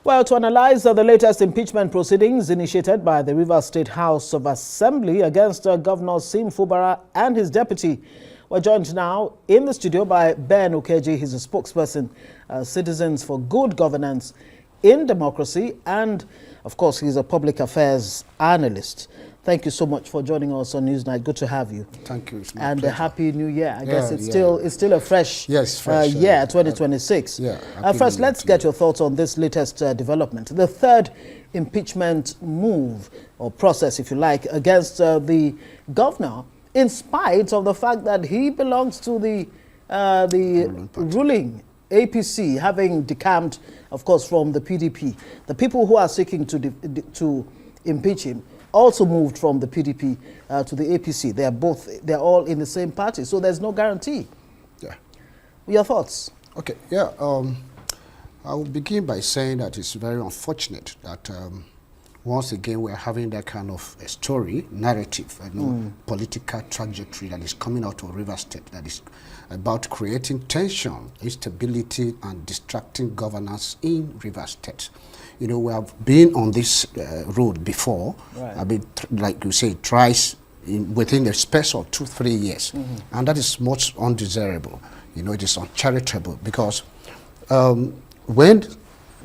Well, to analyze the latest impeachment proceedings initiated by the Rivers State House of Assembly against Governor Sim Fubara and his deputy, we're joined now in the studio by Ben Ukeji. He's a spokesperson, Citizens for Good Governance in Democracy, and of course, he's a public affairs analyst. Thank you so much for joining us on Newsnight. Good to have you. Thank you. And a happy new year. I guess it's still a fresh, year, 2026. First, let's get your thoughts on this latest development. The third impeachment move, or process, if you like, against the governor, in spite of the fact that he belongs to the ruling APC, having decamped, of course, from the PDP. The people who are seeking to impeach him also moved from the PDP to the APC. They're all in the same party, so there's no guarantee. Yeah. Your thoughts? Okay, yeah. I will begin by saying that it's very unfortunate that once again we're having that kind of a story, narrative, political trajectory that is coming out of Rivers State that is about creating tension, instability, and distracting governance in Rivers State. You know, we have been on this road before. Right. I mean, like you say, twice within the space of 2-3 years. And that is much undesirable. You know, it is uncharitable because when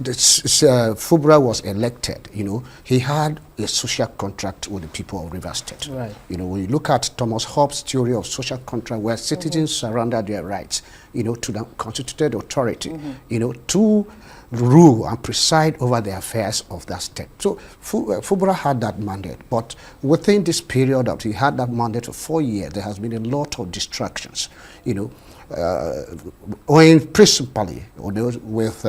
Fubara was elected, you know, he had a social contract with the people of Rivers State. Right. You know, when you look at Thomas Hobbes' theory of social contract, where citizens surrender their rights, you know, to the constituted authority, you know, to rule and preside over the affairs of that state. So Fubara had that mandate, but within this period that he had that mandate for 4 years, there has been a lot of distractions, you know, owing principally with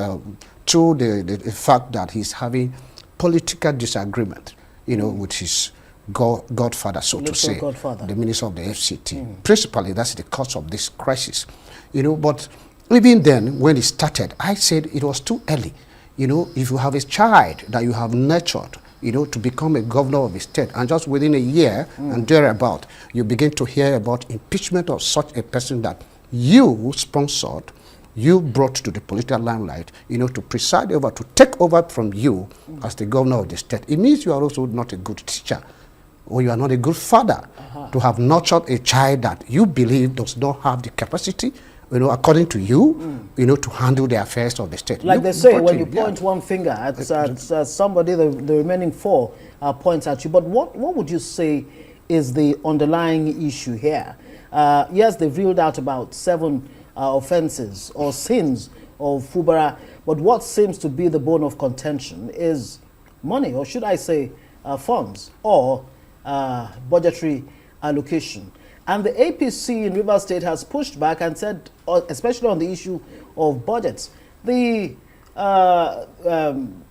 to the fact that he's having political disagreement, you know, with his godfather, so to say, the minister of the FCT. Principally, that's the cause of this crisis, you know, but even then, when it started, I said it was too early. You know, if you have a child that you have nurtured, you know, to become a governor of a state, and just within a year and thereabout, you begin to hear about impeachment of such a person that you sponsored, you brought to the political limelight, you know, to preside over, to take over from you as the governor of the state. It means you are also not a good teacher, or you are not a good father to have nurtured a child that you believe does not have the capacity, you know, according to you, you know, to handle the affairs of the state. Like they say, when you point one finger at somebody, the remaining four points at you. But what would you say is the underlying issue here? Yes, they've reeled out about 7 offenses or sins of Fubara, but what seems to be the bone of contention is money, or should I say funds, or budgetary allocation. And the APC in Rivers State has pushed back and said, especially on the issue of budgets, the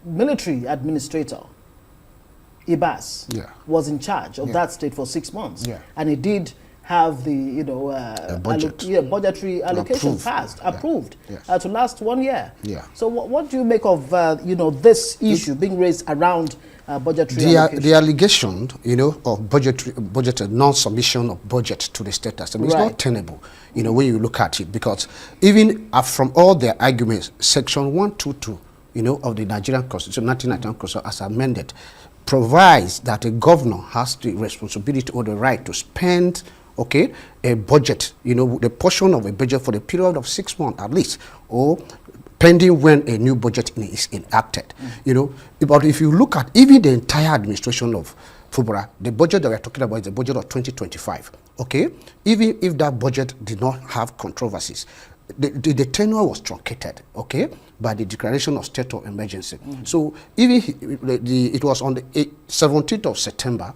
military administrator, Ibas, was in charge of that state for 6 months. And he did have the, you know, budgetary allocation approved to last 1 year. So what do you make of, you know, this issue being raised around budgetary allocation? The allegation, you know, of budget non-submission of budget to the state assembly is not tenable, you know, when you look at it, because even from all their arguments, section 122, you know, of the Nigerian Constitution, 1999 Constitution, as amended, provides that a governor has the responsibility or the right to spend a budget, you know, the portion of a budget for the period of 6 months at least, or pending when a new budget is enacted, you know. But if you look at even the entire administration of Fubara, the budget that we're talking about is the budget of 2025, even if that budget did not have controversies, the tenure was truncated, by the declaration of state of emergency. So even it was on the 17th of September,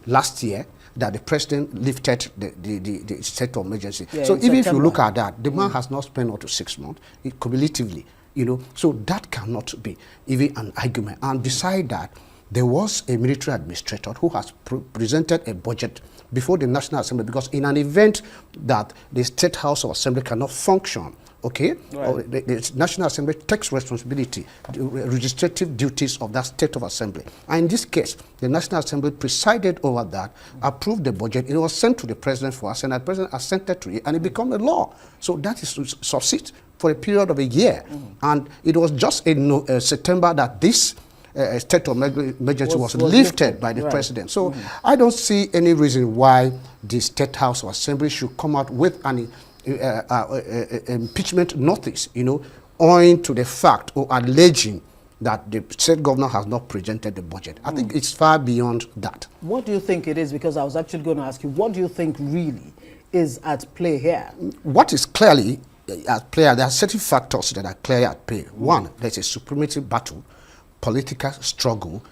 last year, that the president lifted the state of emergency. So even if you look at that, the man has not spent up to 6 months cumulatively, you know. So that cannot be even an argument. And beside that, there was a military administrator who has presented a budget before the National Assembly, because in an event that the State House of Assembly cannot function, the National Assembly takes responsibility, the legislative duties of that State of Assembly. And in this case, the National Assembly presided over that, approved the budget, it was sent to the President for assent, and the President assented to it, and it became a law. So that is to succeed for a period of a year. And it was just in September that this state of emergency was lifted by the president. So I don't see any reason why the State House or Assembly should come out with an impeachment notice, owing to the fact or alleging that the state governor has not presented the budget. I think it's far beyond that. What do you think it is? Because I was actually going to ask you, what do you think really is at play here? What is clearly at play, there are certain factors that are clearly at play. One, there's a supremacy battle, political struggle,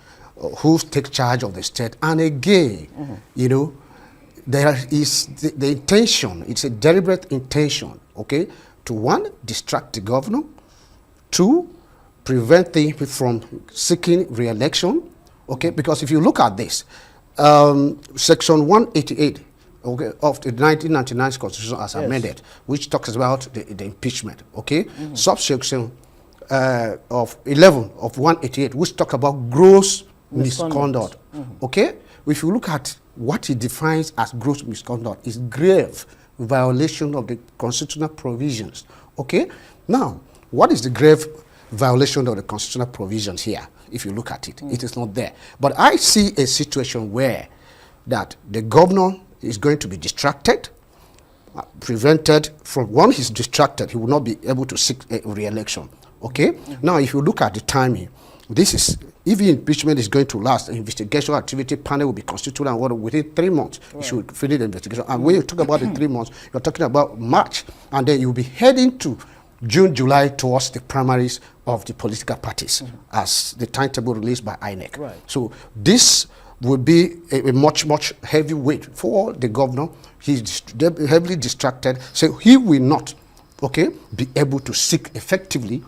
who takes charge of the state. And again, there is the intention, it's a deliberate intention, okay, to one, distract the governor, two, prevent him from seeking re-election, okay, because if you look at this, Section 188 okay, of the 1999 Constitution as amended, which talks about the impeachment, okay, subsection of 11 of 188, which talk about gross misconduct, okay, if you look at what it defines as gross misconduct, is grave violation of the constitutional provisions, okay. Now, what is the grave violation of the constitutional provisions here? If you look at it, it is not there. But I see a situation where that the governor is going to be distracted, prevented from, once he's distracted, he will not be able to seek a re-election, okay? Now, if you look at the timing, this is, if impeachment is going to last, the investigation activity panel will be constituted and within 3 months, you should finish the investigation. And when you talk about the 3 months, you're talking about March, and then you'll be heading to June, July towards the primaries of the political parties as the timetable released by INEC. Right. So this will be a much, much heavy weight for the governor. He's heavily distracted, so he will not, okay, be able to seek effectively,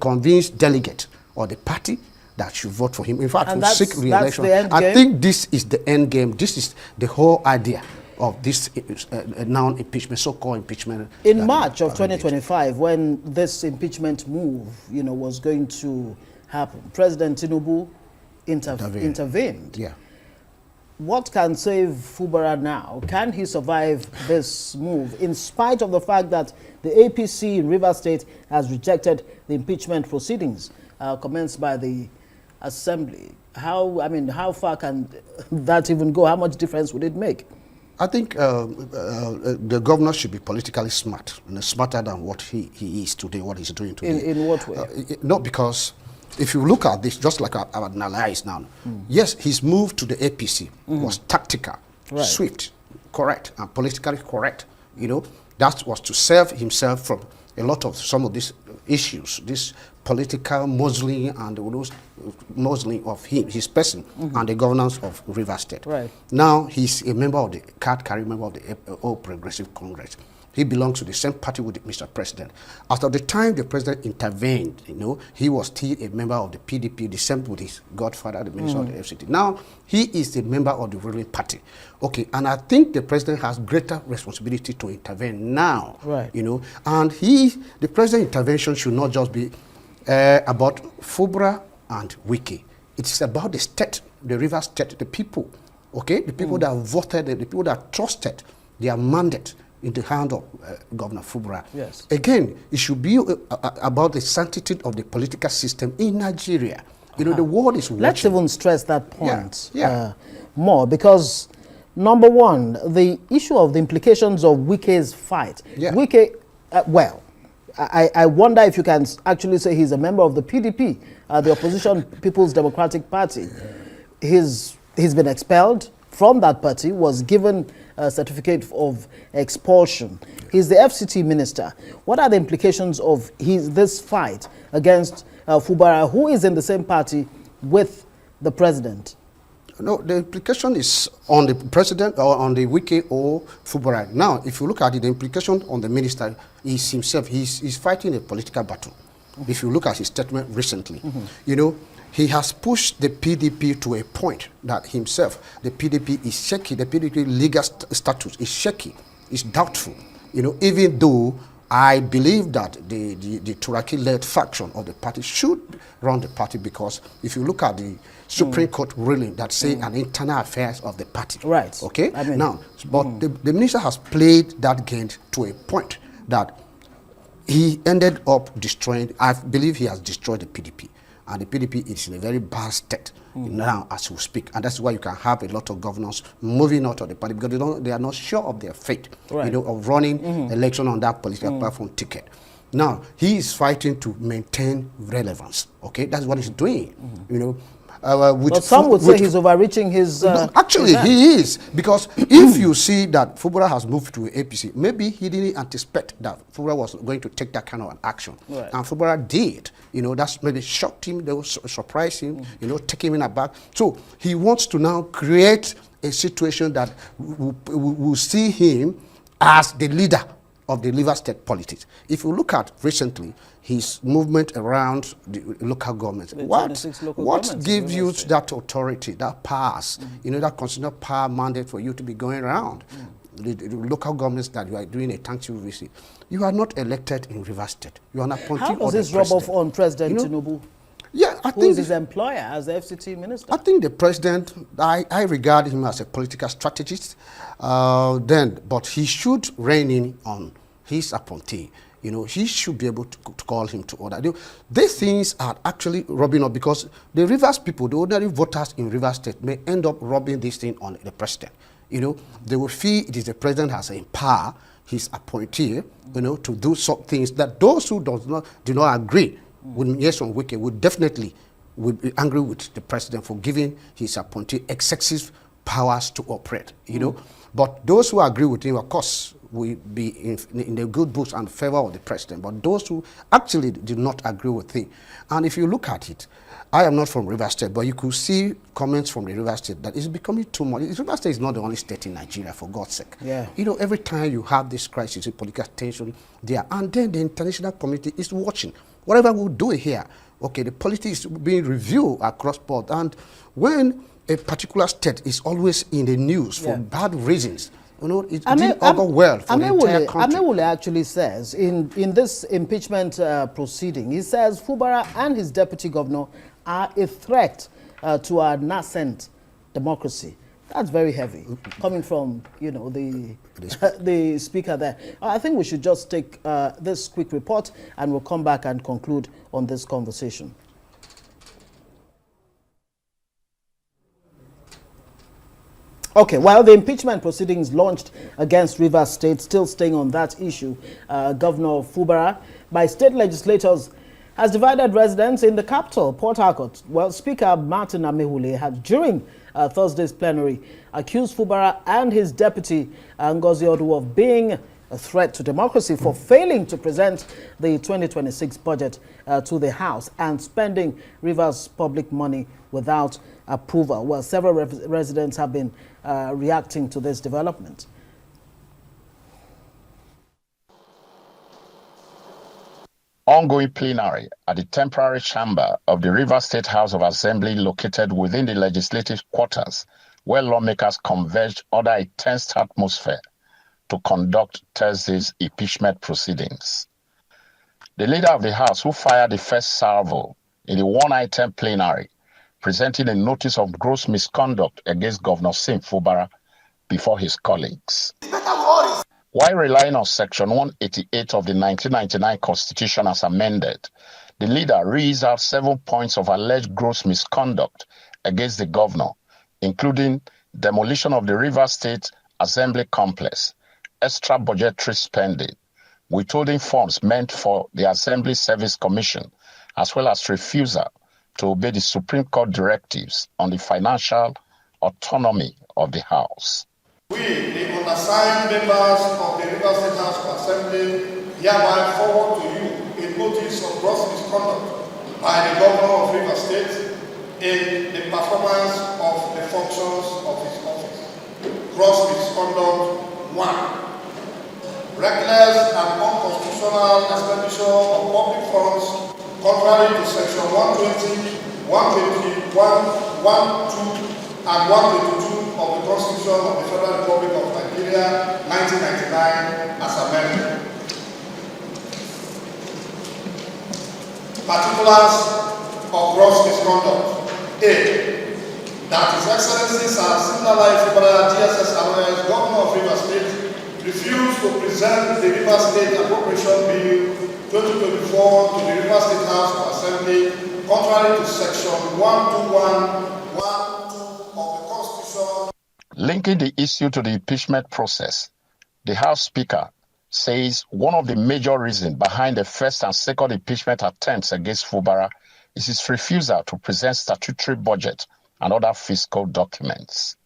convince delegate or the party that should vote for him. In fact, will seek re-election. I think this is the end game. This is the whole idea of this now impeachment, so-called impeachment. In March of 2025, when this impeachment move, was going to happen, President Tenable intervened. Yeah. What can save Fubara now? Can he survive this move, in spite of the fact that the APC in Rivers State has rejected the impeachment proceedings commenced by the Assembly? How far can that even go? How much difference would it make? I think the governor should be politically smart, smarter than what he is today, what he's doing today. In what way? No, because if you look at this, just like I've analyzed now, yes, his move to the APC was tactical, swift, correct, and politically correct. That was to save himself from a lot of some of these issues, this political muzzling and those muzzling of his person and the governance of Rivers State. Right. Now he's a member of the card-carrying member of the All Progressive Congress. He belongs to the same party with Mr. President. After the time the president intervened, he was still a member of the PDP, the same with his godfather, the minister of the FCT. Now, he is a member of the ruling party. Okay, and I think the president has greater responsibility to intervene now. Right. And the president's intervention should not just be about Fubara and Wiki. It's about the state, the Rivers State, the people, okay? The people that voted, the people that trusted their mandate in the hand of Governor Fubara. Yes. Again, it should be about the sanctity of the political system in Nigeria. The world is watching. Let's even stress that point more, because number one, the issue of the implications of Wike's fight. Yeah. Wike, I wonder if you can actually say he's a member of the PDP, the opposition People's Democratic Party. He's been expelled from that party, was given a certificate of expulsion. He's the FCT minister. What are the implications of this fight against Fubara, who is in the same party with the president? No, the implication is on the president or on the Wike or Fubara. Now, if you look at it, the implication on the minister is himself. He's fighting a political battle. If you look at his statement recently, he has pushed the PDP to a point that himself, the PDP is shaky. The PDP legal status is shaky, is doubtful. Even though I believe that the Turaki-led faction of the party should run the party, because if you look at the Supreme Court ruling that say an internal affairs of the party. Right. Okay? Now, but the minister has played that game to a point that he ended up destroying, I believe he has destroyed the PDP. And the PDP is in a very bad state now as we speak. And that's why you can have a lot of governors moving out of the party because they are not sure of their fate, of running election on that political platform ticket. Now, he is fighting to maintain relevance, okay? That's what he's doing, but some would say he's overreaching his... no, actually, he is. Because if you see that Fubara has moved to APC, maybe he didn't anticipate that Fubara was going to take that kind of an action. Right. And Fubara did. That's maybe shocked him, they will surprise him, take him in aback. So he wants to now create a situation that will see him as the leader of the Rivers State politics. If you look at recently, his movement around the local governments, what gives you that authority, that powers, that constitutional power mandate for you to be going around the local governments that you are doing a thanksgiving visit? You are not elected in Rivers State. You are an appointee. How does this rub off on President Tinubu? Yeah, I Who think is his employer as the FCT minister? I think the president, I regard him as a political strategist. But he should rein in on his appointee. He should be able to call him to order. These things are actually rubbing up because the Rivers people, the ordinary voters in Rivers State, may end up rubbing this thing on the president. They will feel it is the president has empowered his appointee, to do some things that those who do not agree with Nyesom Wike would definitely be angry with the president for giving his appointee excessive powers to operate. But those who agree with him, of course, will be in the good books and favor of the president. But those who actually did not agree with him, and if you look at it, I am not from Rivers State, but you could see comments from the Rivers State that it's becoming too much. Rivers State is not the only state in Nigeria, for God's sake. Yeah. Every time you have this crisis, political tension there, and then the international community is watching. Whatever we do here, okay, the politics is being reviewed across board, and when a particular state is always in the news for bad reasons, it didn't go well for the entire country. Amewule actually says, in this impeachment proceeding, he says Fubara and his deputy governor are a threat to our nascent democracy. That's very heavy, coming from, the speaker there. I think we should just take this quick report and we'll come back and conclude on this conversation. Okay, while the impeachment proceedings launched against Rivers State, still staying on that issue, Governor Fubara, by state legislators, has divided residents in the capital, Port Harcourt. Well, Speaker Martin Amewule had, during Thursday's plenary, accused Fubara and his deputy, Ngozi Odu, of being a threat to democracy for failing to present the 2026 budget to the House and spending Rivers public money without approval. Well, several residents have been reacting to this development. Ongoing plenary at the temporary chamber of the Rivers State House of Assembly located within the legislative quarters, where lawmakers converged under a tense atmosphere to conduct Thursday's impeachment proceedings. The leader of the House, who fired the first salvo in the one-item plenary, presenting a notice of gross misconduct against Governor Sim Fubara before his colleagues. While relying on Section 188 of the 1999 Constitution as amended, the leader reads out 7 points of alleged gross misconduct against the governor, including demolition of the Rivers State Assembly complex, extra budgetary spending, withholding funds meant for the Assembly Service Commission, as well as refusal to obey the Supreme Court directives on the financial autonomy of the House. We, the undersigned members of the Rivers State House of Assembly, hereby forward to you a notice of gross misconduct by the Governor of Rivers State in the performance of the functions of his office. Gross misconduct 1. Reckless and unconstitutional expenditure of public funds contrary to Section 120, 120, 112, and 122 of the Constitution of the Federal Republic of Nigeria, 1999, as amended. Particulars of gross misconduct. A. That His Excellency Sir Simbala Fubara, DSS Alliance, Governor of Rivers State, refused to present the Rivers State Appropriation Bill 2024 to the River State House of Assembly, contrary to Section 121(12) of the Constitution. Linking the issue to the impeachment process, the House Speaker says one of the major reasons behind the first and second impeachment attempts against Fubara is his refusal to present statutory budget and other fiscal documents.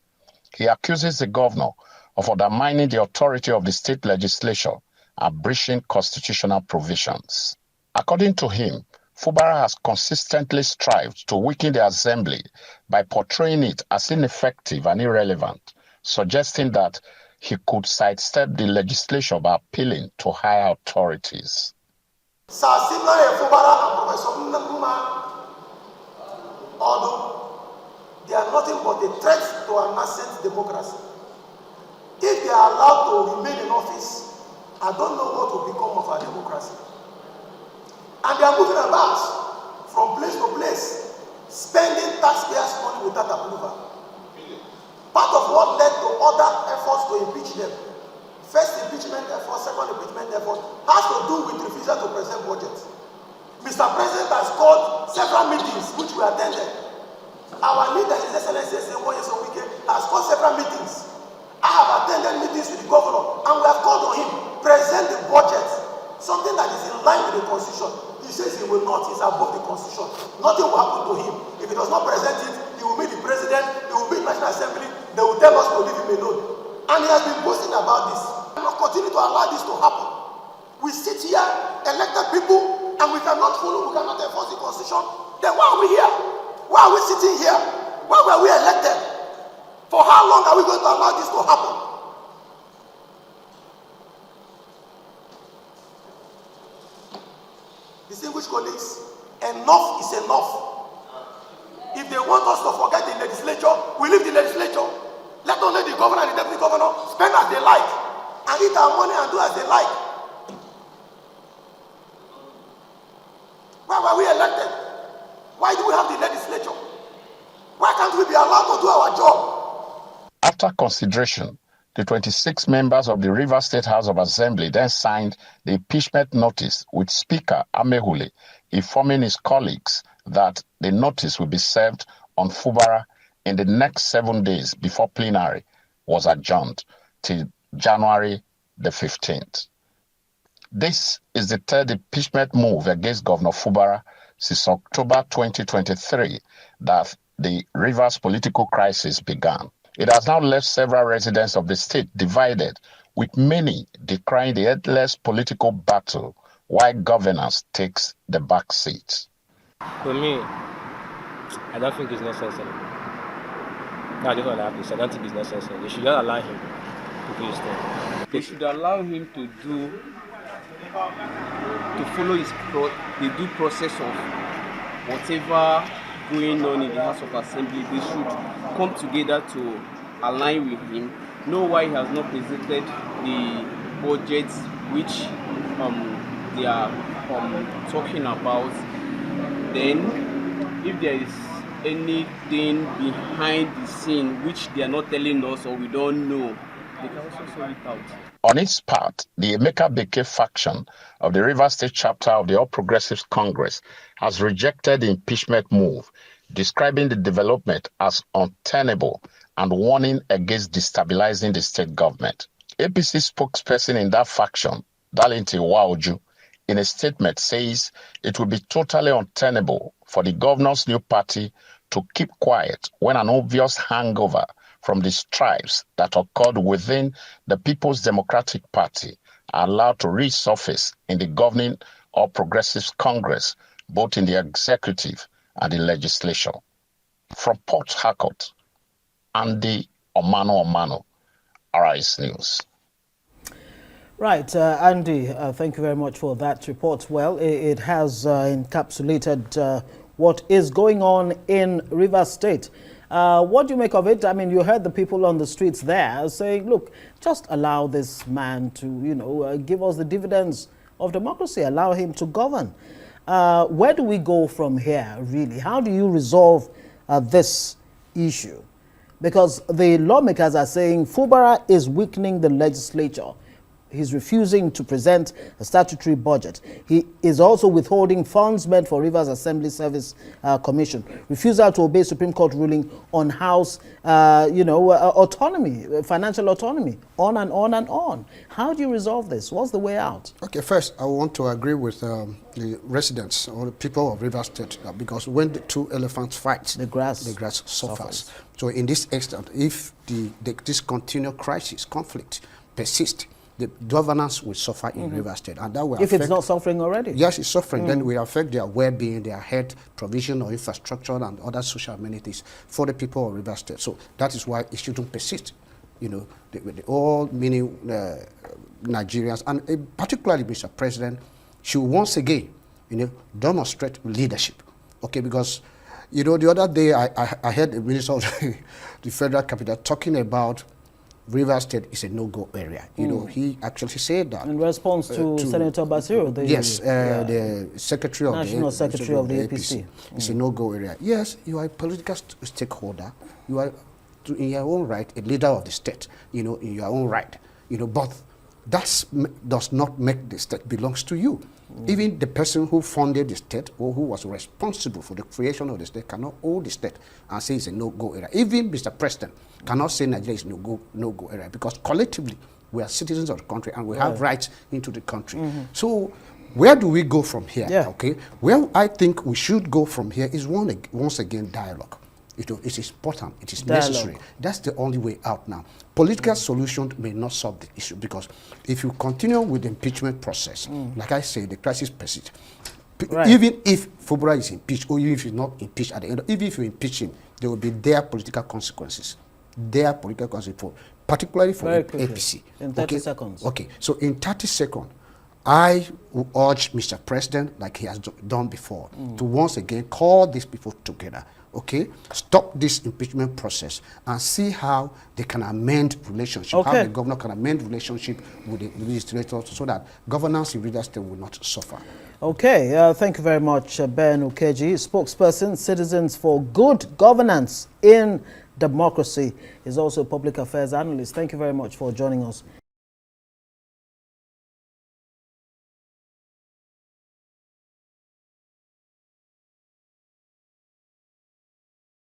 He accuses the governor of undermining the authority of the state legislature and breaching constitutional provisions. According to him, Fubara has consistently strived to weaken the assembly by portraying it as ineffective and irrelevant, suggesting that he could sidestep the legislature by appealing to higher authorities. Although they are nothing but a threat to our nascent democracy. If they are allowed to remain in office, I don't know what will become of our democracy. And they are moving about from place to place, spending taxpayers' money without approval. Part of what led to other efforts to impeach them, first impeachment effort, second impeachment effort, has to do with refusal to present budget. Mr. President has called several meetings which we attended. Our leader, His Excellency Wike, has called several meetings. I have attended meetings with the governor, and we have called on him, present the budget, something that is in line with the Constitution. He says he will not, he's above the Constitution. Nothing will happen to him. If he does not present it, he will meet the President, he will meet the National Assembly, they will tell us to leave him alone. And he has been boasting about this. We will continue to allow this to happen. We sit here, elected people, and we cannot follow, we cannot enforce the Constitution. Then why are we here? Why are we sitting here? Why were we elected? For how long are we going to allow this to happen? Distinguished colleagues, enough is enough. If they want us to forget the legislature, we leave the legislature. Let only the governor and the deputy governor spend as they like and eat our money and do as they like. Why were we elected? Why do we have the legislature? Why can't we be allowed to do our job? After consideration, the 26 members of the Rivers State House of Assembly then signed the impeachment notice with Speaker Amehule informing his colleagues that the notice will be served on Fubara in the next 7 days before plenary was adjourned till January the 15th. This is the third impeachment move against Governor Fubara since October 2023 that the Rivers political crisis began. It has now left several residents of the state divided, with many decrying the endless political battle while governance takes the back seat. For me, I don't think it's necessary. No, that's what I have to say. I don't think it's necessary. They should just allow him to do his thing. They should allow him to follow the due process of whatever going on in the House of Assembly. They should come together to align with him, know why he has not presented the budget which they are talking about. Then, if there is anything behind the scene which they are not telling us or we don't know, they can also sort it out. On its part, the Emeka Beke faction of the Rivers State chapter of the All Progressives Congress has rejected the impeachment move, describing the development as untenable and warning against destabilizing the state government. APC spokesperson in that faction, Darlington Waoju, in a statement says it will be totally untenable for the governor's new party to keep quiet when an obvious hangover from the strifes that occurred within the People's Democratic Party are allowed to resurface in the governing All Progressives Congress, both in the executive and the legislature. From Port Harcourt, Andy Omano, Arise News. Right, Andy, thank you very much for that report. Well, it has encapsulated what is going on in Rivers State. What do you make of it? I mean, you heard the people on the streets there saying, look, just allow this man to, give us the dividends of democracy, allow him to govern. Where do we go from here, really? How do you resolve this issue? Because the lawmakers are saying Fubara is weakening the legislature. He's refusing to present a statutory budget. He is also withholding funds meant for Rivers Assembly Service Commission. Refusal to obey Supreme Court ruling on House, autonomy, financial autonomy, on and on and on. How do you resolve this? What's the way out? Okay, first, I want to agree with the residents or the people of Rivers State because when the two elephants fight, the grass suffers. So in this extent, if this continual crisis, conflict persists, the governance will suffer in Rivers State. And that will if it's not suffering already? Yes, it's suffering. Then it will affect their well-being, their health, provision of infrastructure and other social amenities for the people of Rivers State. So that is why it shouldn't persist. All meaning Nigerians, and particularly Mr. President, should once again, demonstrate leadership. Okay, because, the other day I heard the Minister of the Federal Capital talking about Rivers State is a no-go area. He actually said that. In response to Senator Basiro, the Secretary of National Secretary of the APC. It's a no-go area. Yes, you are a political stakeholder. You are, in your own right, a leader of the state, in your own right. But that does not make the state belongs to you. Even the person who funded the state or who was responsible for the creation of the state cannot hold the state and say it's a no-go area. Even Mr. President cannot say Nigeria is no-go area because collectively we are citizens of the country and we have rights into the country. So where do we go from here? Okay, where I think we should go from here is once again dialogue. It is important. It is necessary. That's the only way out now. Political solution may not solve the issue because if you continue with the impeachment process, like I say, the crisis persists. Even if Fubara is impeached, or even if he's not impeached at the end, even if you impeach him, there will be their political consequences. Particularly for APC. In 30 seconds. Okay, so in 30 seconds, I will urge Mr. President, like he has done before, to once again call these people together. Okay, stop this impeachment process and see how they can amend relationship, how the governor can amend relationship with the legislators so that governance in Rivers State will not suffer. Okay, thank you very much, Ben Ukeji, spokesperson, Citizens for Good Governance in Democracy, is also a public affairs analyst. Thank you very much for joining us